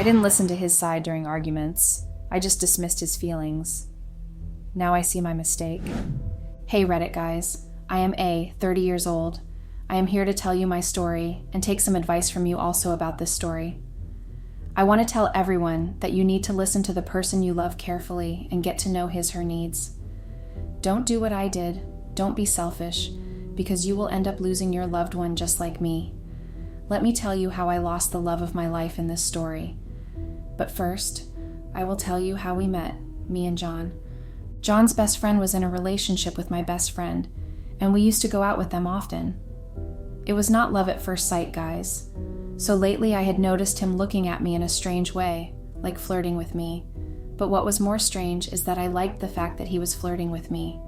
didn't listen to his side during arguments. I just dismissed his feelings. Now I see my mistake. Hey Reddit guys, I am A, 30 years old. I am here to tell you my story and take some advice from you also about this story. I want to tell everyone that you need to listen to the person you love carefully and get to know his/her needs. Don't do what I did. Don't be selfish, because you will end up losing your loved one just like me. Let me tell you how I lost the love of my life in this story. But first, I will tell you how we met, me and John. John's best friend was in a relationship with my best friend, and we used to go out with them often. It was not love at first sight, guys. So lately I had noticed him looking at me in a strange way, like flirting with me. But what was more strange is that I liked the fact that he was flirting with me.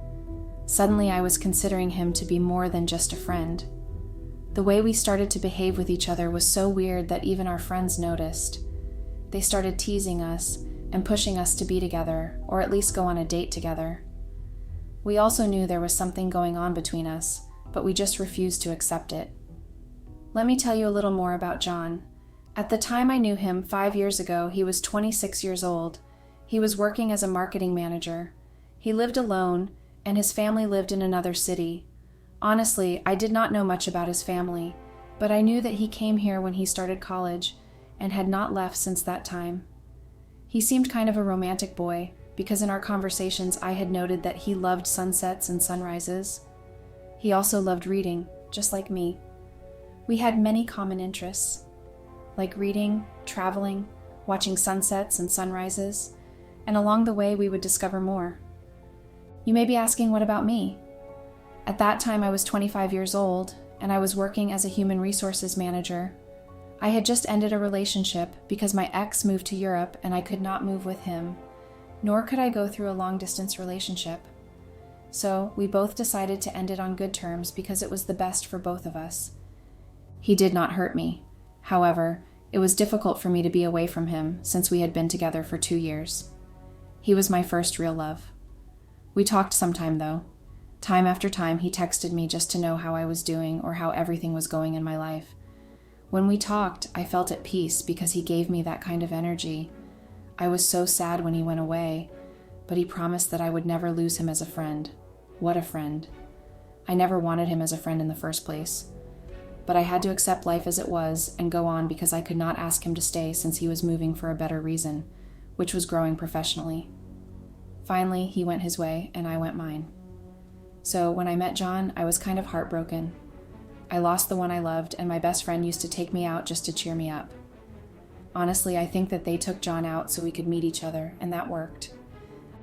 Suddenly I was considering him to be more than just a friend. The way we started to behave with each other was so weird that even our friends noticed. They started teasing us and pushing us to be together, or at least go on a date together. We also knew there was something going on between us, but we just refused to accept it. Let me tell you a little more about John. At the time I knew him 5 years ago, he was 26 years old. He was working as a marketing manager. He lived alone, and his family lived in another city. Honestly, I did not know much about his family, but I knew that he came here when he started college and had not left since that time. He seemed kind of a romantic boy, because in our conversations I had noted that he loved sunsets and sunrises. He also loved reading, just like me. We had many common interests, like reading, traveling, watching sunsets and sunrises, and along the way we would discover more. You may be asking, what about me? At that time I was 25 years old, and I was working as a human resources manager. I had just ended a relationship because my ex moved to Europe and I could not move with him, nor could I go through a long-distance relationship. So we both decided to end it on good terms because it was the best for both of us. He did not hurt me. However, it was difficult for me to be away from him since we had been together for 2 years. He was my first real love. We talked sometime though. Time after time he texted me just to know how I was doing or how everything was going in my life. When we talked, I felt at peace because he gave me that kind of energy. I was so sad when he went away, but he promised that I would never lose him as a friend. What a friend. I never wanted him as a friend in the first place. But I had to accept life as it was and go on because I could not ask him to stay since he was moving for a better reason, which was growing professionally. Finally, he went his way and I went mine. So when I met John, I was kind of heartbroken. I lost the one I loved, and my best friend used to take me out just to cheer me up. Honestly, I think that they took John out so we could meet each other, and that worked.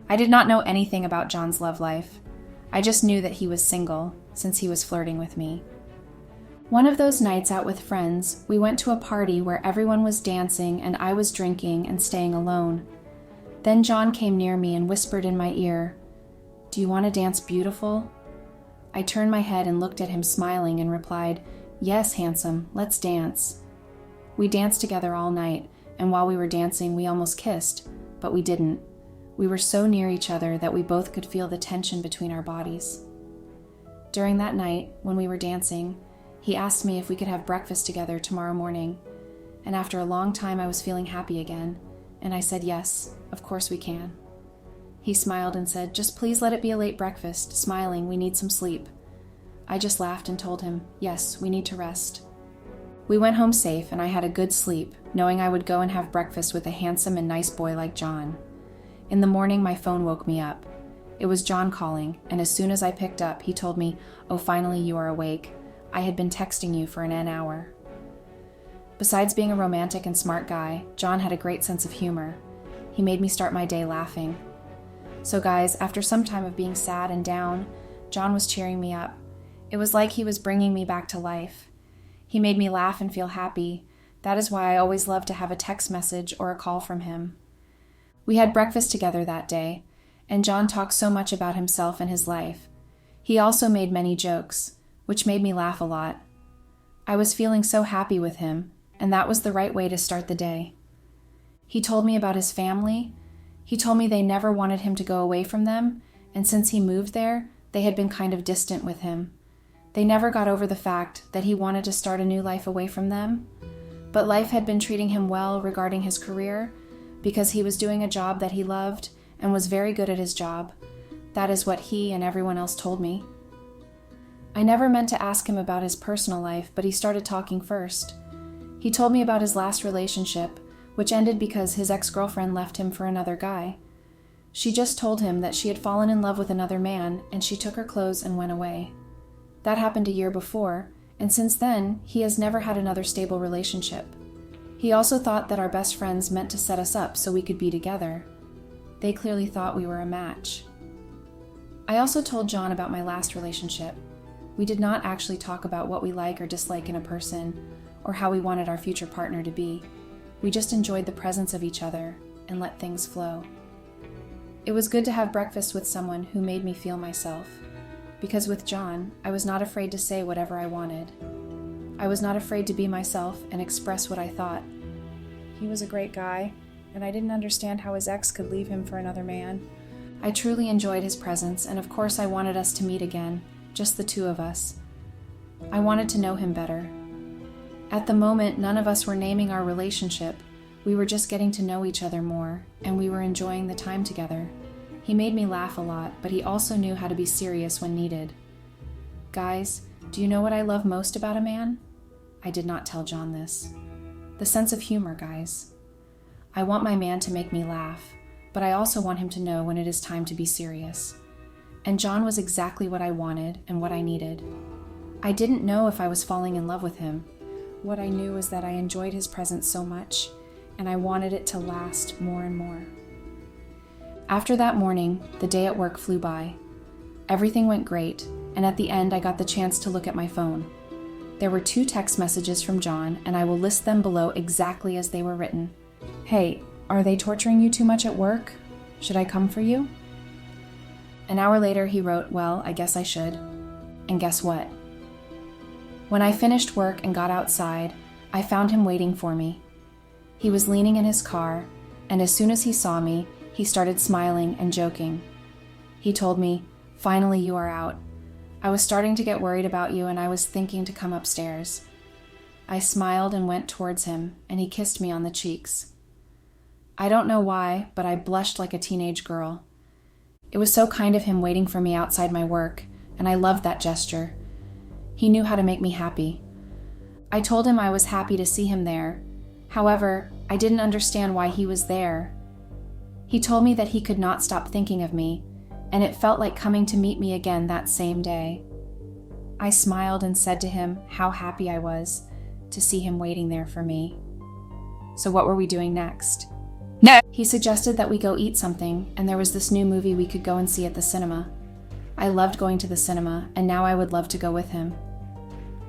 I did not know anything about John's love life. I just knew that he was single, since he was flirting with me. One of those nights out with friends, we went to a party where everyone was dancing and I was drinking and staying alone. Then John came near me and whispered in my ear, "Do you want to dance beautiful?" I turned my head and looked at him smiling and replied, "Yes, handsome, let's dance." We danced together all night, and while we were dancing, we almost kissed, but we didn't. We were so near each other that we both could feel the tension between our bodies. During that night, when we were dancing, he asked me if we could have breakfast together tomorrow morning, and after a long time I was feeling happy again, and I said yes, of course we can. He smiled and said, "Just please let it be a late breakfast, smiling, we need some sleep." I just laughed and told him, "Yes, we need to rest." We went home safe and I had a good sleep, knowing I would go and have breakfast with a handsome and nice boy like John. In the morning, my phone woke me up. It was John calling, and as soon as I picked up, he told me, "Oh, finally you are awake. I had been texting you for an hour." Besides being a romantic and smart guy, John had a great sense of humor. He made me start my day laughing. So guys, after some time of being sad and down, John was cheering me up. It was like he was bringing me back to life. He made me laugh and feel happy. That is why I always love to have a text message or a call from him. We had breakfast together that day, and John talked so much about himself and his life. He also made many jokes, which made me laugh a lot. I was feeling so happy with him, and that was the right way to start the day. He told me about his family. He told me they never wanted him to go away from them, and since he moved there, they had been kind of distant with him. They never got over the fact that he wanted to start a new life away from them. But life had been treating him well regarding his career because he was doing a job that he loved and was very good at his job. That is what he and everyone else told me. I never meant to ask him about his personal life, but he started talking first. He told me about his last relationship, which ended because his ex-girlfriend left him for another guy. She just told him that she had fallen in love with another man, and she took her clothes and went away. That happened a year before, and since then, he has never had another stable relationship. He also thought that our best friends meant to set us up so we could be together. They clearly thought we were a match. I also told John about my last relationship. We did not actually talk about what we like or dislike in a person, or how we wanted our future partner to be. We just enjoyed the presence of each other and let things flow. It was good to have breakfast with someone who made me feel myself, because with John, I was not afraid to say whatever I wanted. I was not afraid to be myself and express what I thought. He was a great guy, and I didn't understand how his ex could leave him for another man. I truly enjoyed his presence, and of course I wanted us to meet again, just the two of us. I wanted to know him better. At the moment, none of us were naming our relationship. We were just getting to know each other more, and we were enjoying the time together. He made me laugh a lot, but he also knew how to be serious when needed. Guys, do you know what I love most about a man? I did not tell John this. The sense of humor, guys. I want my man to make me laugh, but I also want him to know when it is time to be serious. And John was exactly what I wanted and what I needed. I didn't know if I was falling in love with him. What I knew was that I enjoyed his presence so much, and I wanted it to last more and more. After that morning, the day at work flew by. Everything went great, and at the end I got the chance to look at my phone. There were 2 text messages from John, and I will list them below exactly as they were written. Hey, are they torturing you too much at work? Should I come for you? An hour later he wrote, well, I guess I should. And guess what? When I finished work and got outside, I found him waiting for me. He was leaning in his car, and as soon as he saw me, he started smiling and joking. He told me, finally you are out. I was starting to get worried about you and I was thinking to come upstairs. I smiled and went towards him, and he kissed me on the cheeks. I don't know why, but I blushed like a teenage girl. It was so kind of him waiting for me outside my work, and I loved that gesture. He knew how to make me happy. I told him I was happy to see him there. However, I didn't understand why he was there. He told me that he could not stop thinking of me, and it felt like coming to meet me again that same day. I smiled and said to him how happy I was to see him waiting there for me. So what were we doing next? No! He suggested that we go eat something, and there was this new movie we could go and see at the cinema. I loved going to the cinema, and now I would love to go with him.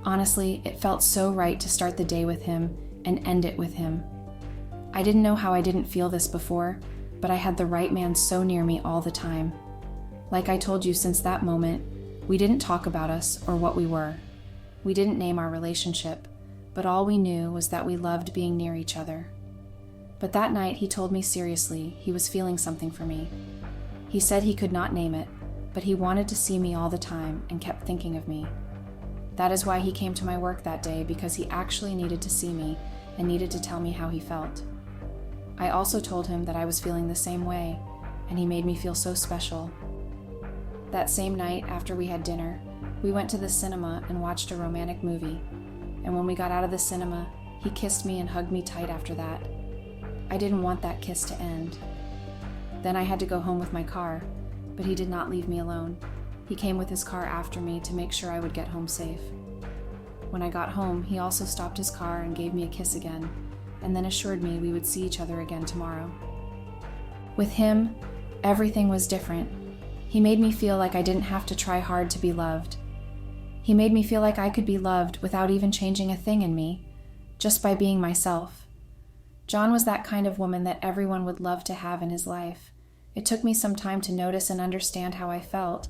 Honestly, it felt so right to start the day with him and end it with him. I didn't know how I didn't feel this before, but I had the right man so near me all the time. Like I told you, since that moment, we didn't talk about us or what we were. We didn't name our relationship, but all we knew was that we loved being near each other. But that night he told me seriously he was feeling something for me. He said he could not name it, but he wanted to see me all the time and kept thinking of me. That is why he came to my work that day, because he actually needed to see me and needed to tell me how he felt. I also told him that I was feeling the same way, and he made me feel so special. That same night, after we had dinner, we went to the cinema and watched a romantic movie, and when we got out of the cinema, he kissed me and hugged me tight after that. I didn't want that kiss to end. Then I had to go home with my car, but he did not leave me alone. He came with his car after me to make sure I would get home safe. When I got home, he also stopped his car and gave me a kiss again, and then assured me we would see each other again tomorrow. With him, everything was different. He made me feel like I didn't have to try hard to be loved. He made me feel like I could be loved without even changing a thing in me, just by being myself. John was that kind of woman that everyone would love to have in his life. It took me some time to notice and understand how I felt,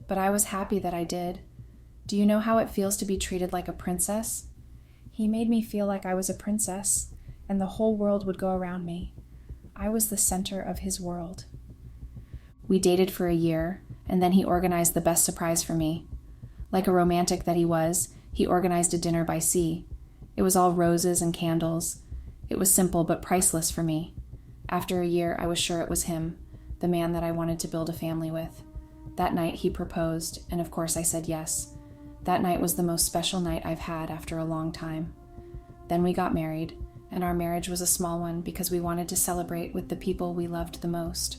but I was happy that I did. Do you know how it feels to be treated like a princess? He made me feel like I was a princess, and the whole world would go around me. I was the center of his world. We dated for a year, and then he organized the best surprise for me. Like a romantic that he was, he organized a dinner by sea. It was all roses and candles. It was simple but priceless for me. After a year, I was sure it was him, the man that I wanted to build a family with. That night, he proposed, and of course I said yes. That night was the most special night I've had after a long time. Then we got married, and our marriage was a small one because we wanted to celebrate with the people we loved the most.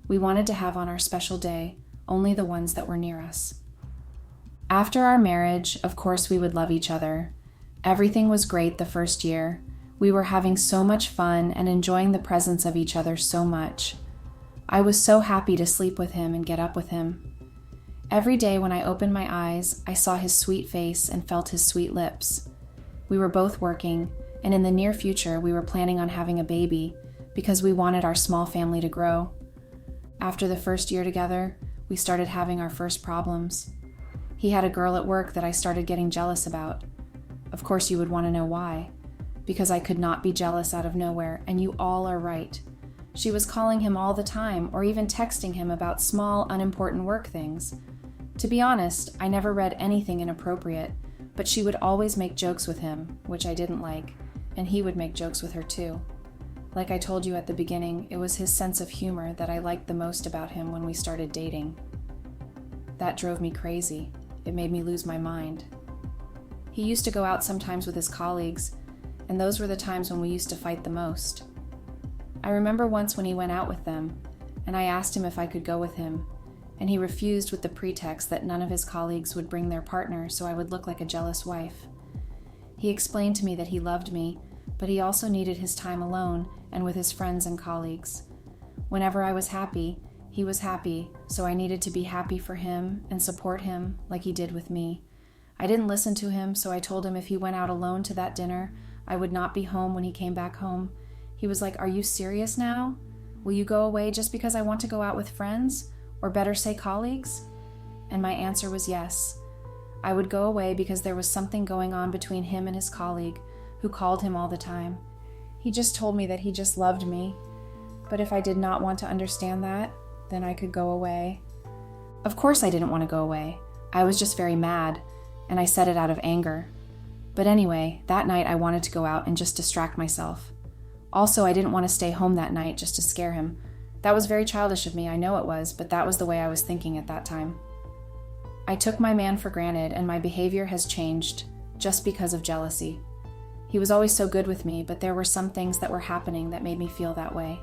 We wanted to have on our special day only the ones that were near us. After our marriage, of course we would love each other. Everything was great the first year. We were having so much fun and enjoying the presence of each other so much. I was so happy to sleep with him and get up with him. Every day when I opened my eyes, I saw his sweet face and felt his sweet lips. We were both working, and in the near future we were planning on having a baby because we wanted our small family to grow. After the first year together, we started having our first problems. He had a girl at work that I started getting jealous about. Of course you would want to know why. Because I could not be jealous out of nowhere, and you all are right. She was calling him all the time, or even texting him about small, unimportant work things. To be honest, I never read anything inappropriate, but she would always make jokes with him, which I didn't like, and he would make jokes with her too. Like I told you at the beginning, it was his sense of humor that I liked the most about him when we started dating. That drove me crazy. It made me lose my mind. He used to go out sometimes with his colleagues, and those were the times when we used to fight the most. I remember once when he went out with them, and I asked him if I could go with him, and he refused with the pretext that none of his colleagues would bring their partner so I would look like a jealous wife. He explained to me that he loved me, but he also needed his time alone and with his friends and colleagues. Whenever I was happy, he was happy, so I needed to be happy for him and support him like he did with me. I didn't listen to him, so I told him if he went out alone to that dinner, I would not be home when he came back home. He was like, "Are you serious now? Will you go away just because I want to go out with friends? Or better say colleagues?" And my answer was yes. I would go away because there was something going on between him and his colleague, who called him all the time. He just told me that he just loved me. But if I did not want to understand that, then I could go away. Of course I didn't want to go away. I was just very mad, and I said it out of anger. But anyway, that night I wanted to go out and just distract myself. Also, I didn't want to stay home that night just to scare him. That was very childish of me, I know it was, but that was the way I was thinking at that time. I took my man for granted, and my behavior has changed just because of jealousy. He was always so good with me, but there were some things that were happening that made me feel that way.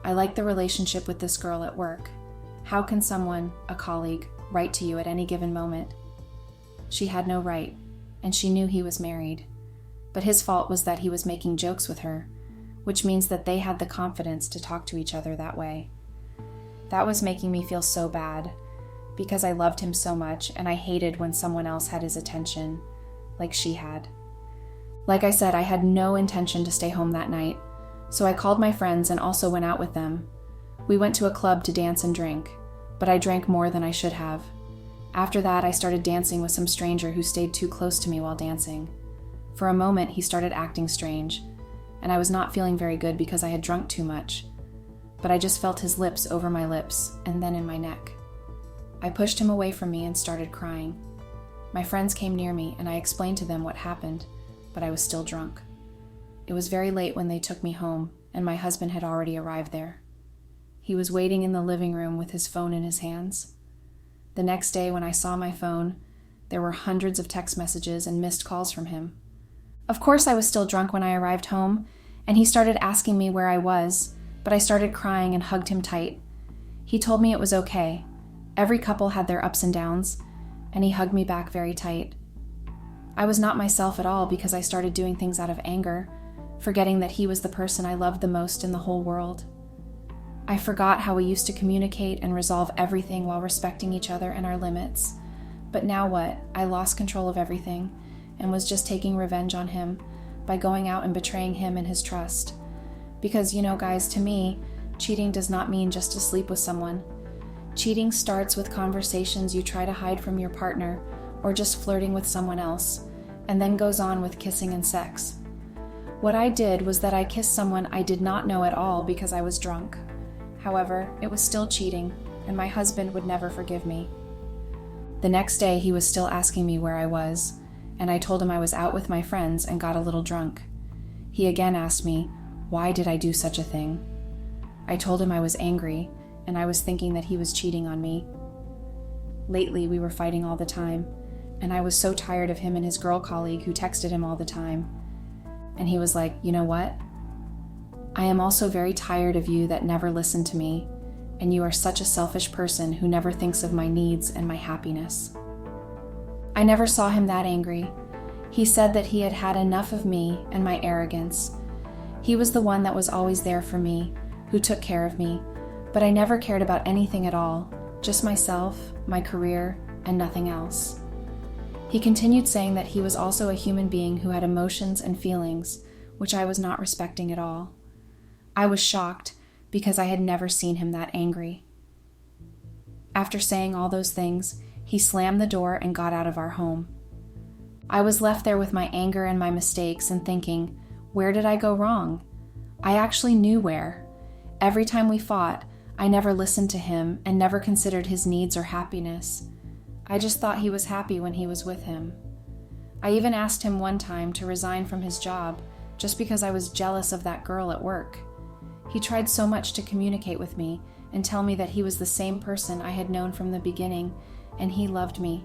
I liked the relationship with this girl at work. How can someone, a colleague, write to you at any given moment? She had no right, and she knew he was married. But his fault was that he was making jokes with her, which means that they had the confidence to talk to each other that way. That was making me feel so bad, because I loved him so much, and I hated when someone else had his attention, like she had. Like I said, I had no intention to stay home that night, so I called my friends and also went out with them. We went to a club to dance and drink, but I drank more than I should have. After that, I started dancing with some stranger who stayed too close to me while dancing. For a moment, he started acting strange, and I was not feeling very good because I had drunk too much. But I just felt his lips over my lips and then in my neck. I pushed him away from me and started crying. My friends came near me and I explained to them what happened, but I was still drunk. It was very late when they took me home, and my husband had already arrived there. He was waiting in the living room with his phone in his hands. The next day when I saw my phone, there were hundreds of text messages and missed calls from him. Of course I was still drunk when I arrived home, and he started asking me where I was, but I started crying and hugged him tight. He told me it was okay. Every couple had their ups and downs, and he hugged me back very tight. I was not myself at all because I started doing things out of anger, forgetting that he was the person I loved the most in the whole world. I forgot how we used to communicate and resolve everything while respecting each other and our limits. But now what? I lost control of everything and was just taking revenge on him by going out and betraying him and his trust. Because, guys, to me, cheating does not mean just to sleep with someone. Cheating starts with conversations you try to hide from your partner or just flirting with someone else, and then goes on with kissing and sex. What I did was that I kissed someone I did not know at all because I was drunk. However, it was still cheating, and my husband would never forgive me. The next day, he was still asking me where I was, and I told him I was out with my friends and got a little drunk. He again asked me, why did I do such a thing? I told him I was angry, and I was thinking that he was cheating on me. Lately, we were fighting all the time, and I was so tired of him and his girl colleague who texted him all the time. And he was like, you know what? I am also very tired of you that never listen to me, and you are such a selfish person who never thinks of my needs and my happiness. I never saw him that angry. He said that he had had enough of me and my arrogance. He was the one that was always there for me, who took care of me, but I never cared about anything at all, just myself, my career, and nothing else. He continued saying that he was also a human being who had emotions and feelings, which I was not respecting at all. I was shocked because I had never seen him that angry. After saying all those things, he slammed the door and got out of our home. I was left there with my anger and my mistakes and thinking, where did I go wrong? I actually knew where. Every time we fought, I never listened to him and never considered his needs or happiness. I just thought he was happy when he was with him. I even asked him one time to resign from his job just because I was jealous of that girl at work. He tried so much to communicate with me and tell me that he was the same person I had known from the beginning and he loved me.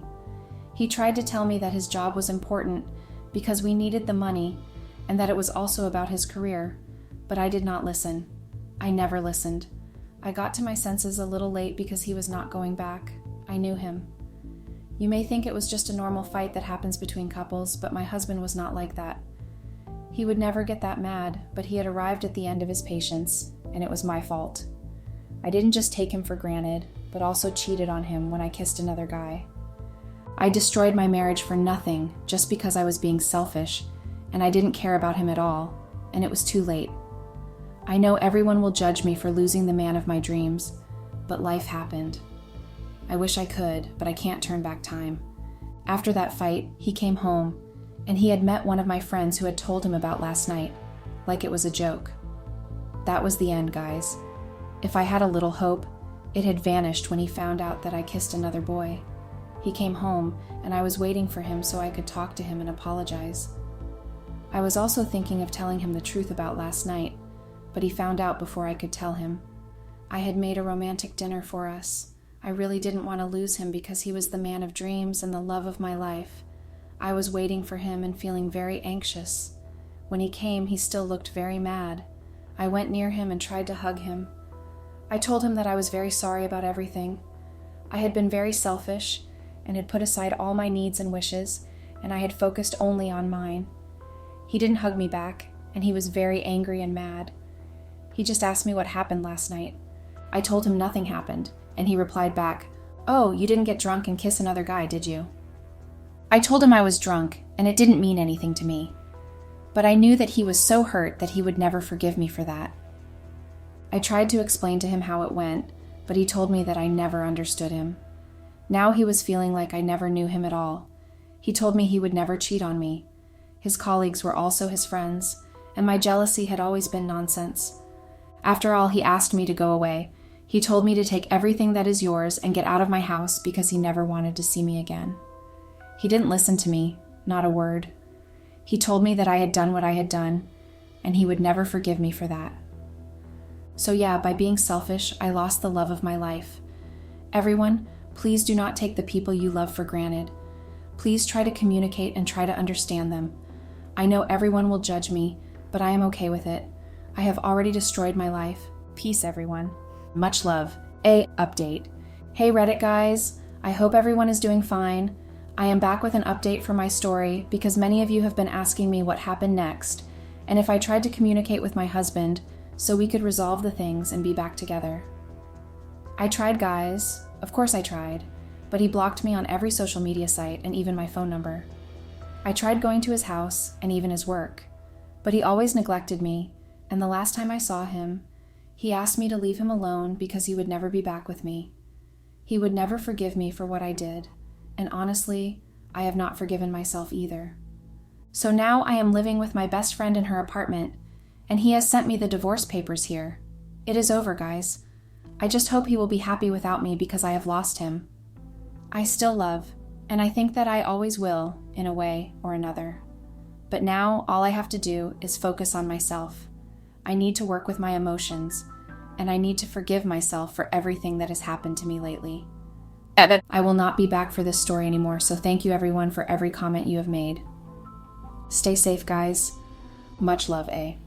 He tried to tell me that his job was important because we needed the money and that it was also about his career, but I did not listen. I never listened. I got to my senses a little late because he was not going back. I knew him. You may think it was just a normal fight that happens between couples, but my husband was not like that. He would never get that mad, but he had arrived at the end of his patience, and it was my fault. I didn't just take him for granted, but also cheated on him when I kissed another guy. I destroyed my marriage for nothing just because I was being selfish, and I didn't care about him at all, and it was too late. I know everyone will judge me for losing the man of my dreams, but life happened. I wish I could, but I can't turn back time. After that fight, he came home, and he had met one of my friends who had told him about last night, like it was a joke. That was the end, guys. If I had a little hope, it had vanished when he found out that I kissed another boy. He came home, and I was waiting for him so I could talk to him and apologize. I was also thinking of telling him the truth about last night, but he found out before I could tell him. I had made a romantic dinner for us. I really didn't want to lose him because he was the man of dreams and the love of my life. I was waiting for him and feeling very anxious. When he came, he still looked very mad. I went near him and tried to hug him. I told him that I was very sorry about everything. I had been very selfish and had put aside all my needs and wishes, and I had focused only on mine. He didn't hug me back, and he was very angry and mad. He just asked me what happened last night. I told him nothing happened, and he replied back, "Oh, you didn't get drunk and kiss another guy, did you?" I told him I was drunk, and it didn't mean anything to me. But I knew that he was so hurt that he would never forgive me for that. I tried to explain to him how it went, but he told me that I never understood him. Now he was feeling like I never knew him at all. He told me he would never cheat on me. His colleagues were also his friends, and my jealousy had always been nonsense. After all, he asked me to go away. He told me to take everything that is yours and get out of my house because he never wanted to see me again. He didn't listen to me, not a word. He told me that I had done what I had done, and he would never forgive me for that. So yeah, by being selfish, I lost the love of my life. Everyone, please do not take the people you love for granted. Please try to communicate and try to understand them. I know everyone will judge me, but I am okay with it. I have already destroyed my life. Peace, everyone. Much love. Update. Hey Reddit guys, I hope everyone is doing fine. I am back with an update for my story because many of you have been asking me what happened next, and if I tried to communicate with my husband so we could resolve the things and be back together. I tried, guys. Of course I tried, but he blocked me on every social media site and even my phone number. I tried going to his house and even his work, but he always neglected me, and the last time I saw him, he asked me to leave him alone because he would never be back with me. He would never forgive me for what I did, and honestly, I have not forgiven myself either. So now I am living with my best friend in her apartment, and he has sent me the divorce papers here. It is over, guys. I just hope he will be happy without me because I have lost him. I still love And I think that I always will, in a way or another. But now all I have to do is focus on myself. I need to work with my emotions, and I need to forgive myself for everything that has happened to me lately. I will not be back for this story anymore, so thank you everyone for every comment you have made. Stay safe, guys. Much love, A.